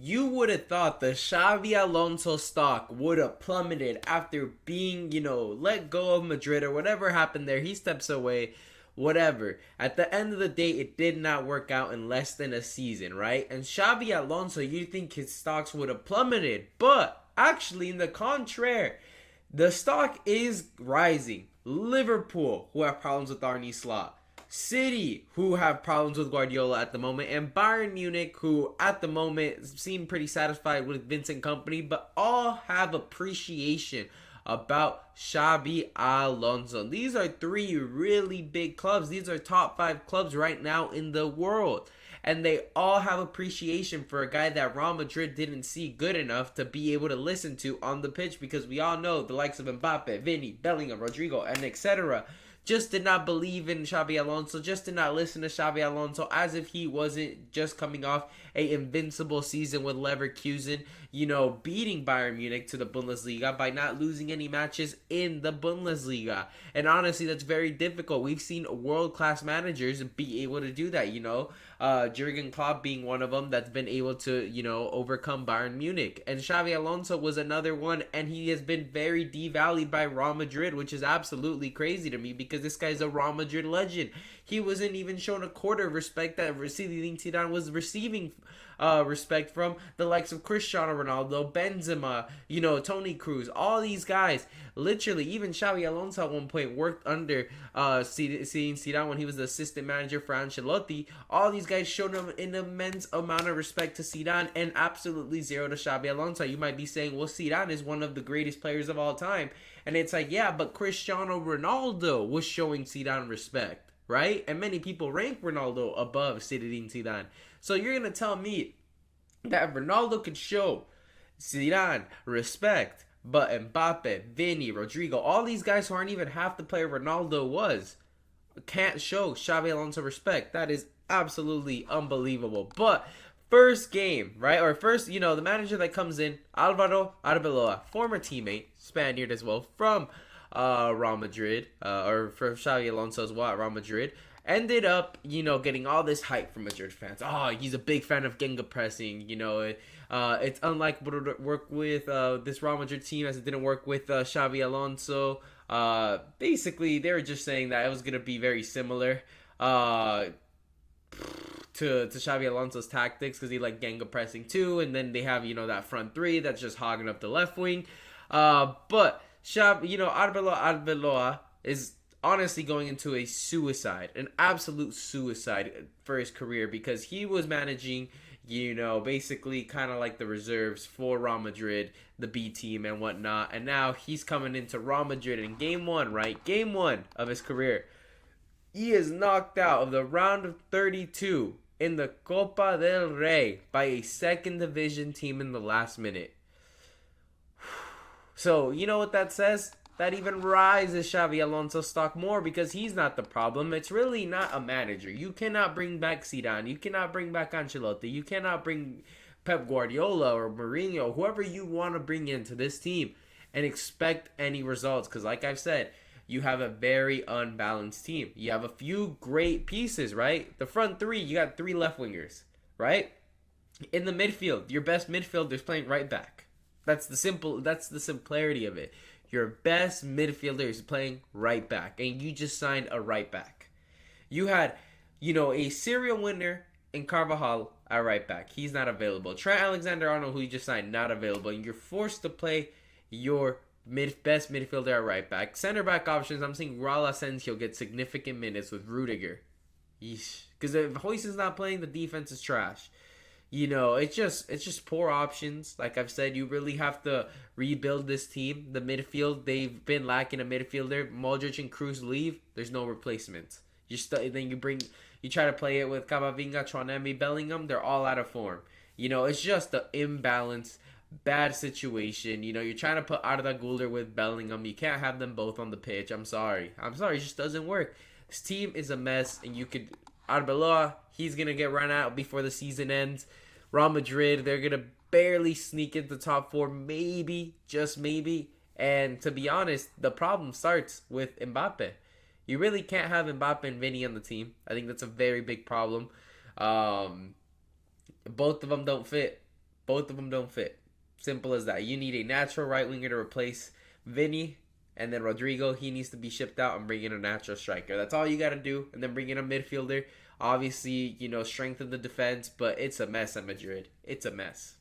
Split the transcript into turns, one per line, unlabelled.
you would have thought the Xabi Alonso stock would have plummeted after being, let go of Madrid or whatever happened there. He steps away, whatever. At the end of the day, it did not work out in less than a season, right? And Xabi Alonso, you think his stocks would have plummeted, but actually, in the contrary, the stock is rising. Liverpool, who have problems with Arne Slot. City, who have problems with Guardiola at the moment, and Bayern Munich, who at the moment seem pretty satisfied with Vincent Kompany, but all have appreciation about Xabi Alonso. These are three really big clubs. These are top 5 clubs right now in the world. And they all have appreciation for a guy that Real Madrid didn't see good enough to be able to listen to on the pitch, because we all know the likes of Mbappe, Vinny, Bellingham, Rodrigo, and etc. just did not believe in Xabi Alonso, just did not listen to Xabi Alonso, as if he wasn't just coming off a invincible season with Leverkusen, beating Bayern Munich to the Bundesliga by not losing any matches in the Bundesliga. And honestly, that's very difficult. We've seen world-class managers be able to do that, Jurgen Klopp being one of them that's been able to, overcome Bayern Munich. And Xabi Alonso was another one, and he has been very devalued by Real Madrid, which is absolutely crazy to me because this guy's a Real Madrid legend. He wasn't even shown a quarter of respect that Zinedine Zidane was receiving respect from the likes of Cristiano Ronaldo, Benzema, Toni Kroos, all these guys. Literally, even Xabi Alonso at one point worked under Zinedine Zidane when he was the assistant manager for Ancelotti. All these guys showed him an immense amount of respect to Zidane and absolutely zero to Xabi Alonso. You might be saying, well, Zidane is one of the greatest players of all time. And it's like, yeah, but Cristiano Ronaldo was showing Zidane respect, right? And many people rank Ronaldo above Zinedine Zidane. So you're going to tell me that Ronaldo could show Zidane respect, but Mbappe, Vinny, Rodrigo, all these guys who aren't even half the player Ronaldo was, can't show Xabi Alonso respect. That is absolutely unbelievable. But first game, right? Or first, the manager that comes in, Álvaro Arbeloa, former teammate, Spaniard as well, from Real Madrid, or for Xabi Alonso as well at Real Madrid, ended up, getting all this hype from Madrid fans. Oh, he's a big fan of Genga pressing. It's unlike what would work with this Real Madrid team as it didn't work with Xabi Alonso. Basically, they were just saying that it was going to be very similar to Xabi Alonso's tactics, because he like Genga pressing too, and then they have, that front three that's just hogging up the left wing. But Arbeloa is honestly going into an absolute suicide for his career, because he was managing, basically kind of like the reserves for Real Madrid, the B team and whatnot. And now he's coming into Real Madrid in game one of his career. He is knocked out of the round of 32 in the Copa del Rey by a second division team in the last minute. So, you know what that says? That even rises Xabi Alonso's stock more, because he's not the problem. It's really not a manager. You cannot bring back Zidane. You cannot bring back Ancelotti. You cannot bring Pep Guardiola or Mourinho, whoever you want to bring into this team, and expect any results. Because like I've said, you have a very unbalanced team. You have a few great pieces, right? The front three, you got 3 left wingers, right? In the midfield, your best midfielder's playing right back. That's the simplarity of it. Your best midfielder is playing right back, and you just signed a right back. You had, a serial winner in Carvajal at right back. He's not available. Trent Alexander-Arnold, who you just signed, not available. And you're forced to play your best midfielder at right back. Center back options, I'm seeing Raul Asensio get significant minutes with Rudiger. Because if Huijsen's not playing, the defense is trash. It's just poor options. Like I've said, you really have to rebuild this team. The midfield, they've been lacking a midfielder. Modric and Kroos leave, there's no replacement. Then you try to play it with Camavinga, Tchouaméni, Bellingham, they're all out of form. It's just an imbalance, bad situation. You're trying to put Arda Güler with Bellingham. You can't have them both on the pitch. I'm sorry. It just doesn't work. This team is a mess, and Arbeloa, he's going to get run out before the season ends. Real Madrid, they're going to barely sneak into the top 4, maybe, just maybe. And to be honest, the problem starts with Mbappe. You really can't have Mbappe and Vinny on the team. I think that's a very big problem. Both of them don't fit. Both of them don't fit. Simple as that. You need a natural right winger to replace Vinny, and then Rodrigo, he needs to be shipped out and bring in a natural striker. That's all you got to do. And then bring in a midfielder. Obviously, strengthen the defense, but it's a mess at Madrid. It's a mess.